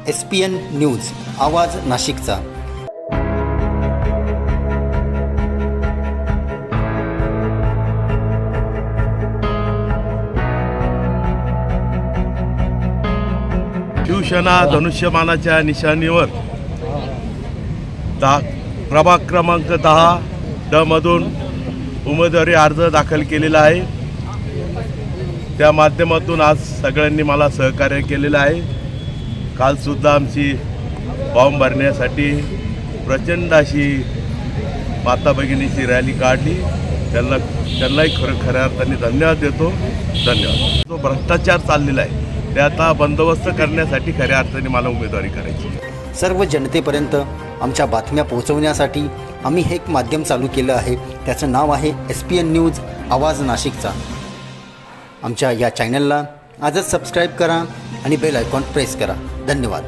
SPN news आवाज नाशिकचा। शिवसेना धनुष्यमानाच्या निशाणीवर प्रभाग क्रमांक 10 मधून उमेदवारी अर्ज दाखल केलेला आहे। त्या माध्यमातून आज सगळ्यांनी मला सहकार्य केलेलं आहे। कालसुद्धा आमची फॉर्म भरण्यासाठी प्रचंड अशी माता भगिनीची रॅली काढली। त्यांनाही खऱ्या अर्थाने धन्यवाद देतो। धन्यवाद। जो भ्रष्टाचार चाललेला आहे ते आता बंदोबस्त करण्यासाठी खऱ्या अर्थाने मला उमेदवारी करायची। सर्व जनतेपर्यंत आमच्या बातम्या पोहोचवण्यासाठी आम्ही हे एक माध्यम चालू केलं आहे, त्याचं नाव आहे SPN न्यूज आवाज नाशिकचा। आमच्या या चॅनलला आजच सबस्क्राईब करा आणि बेल आयकॉन प्रेस करा। धन्यवाद।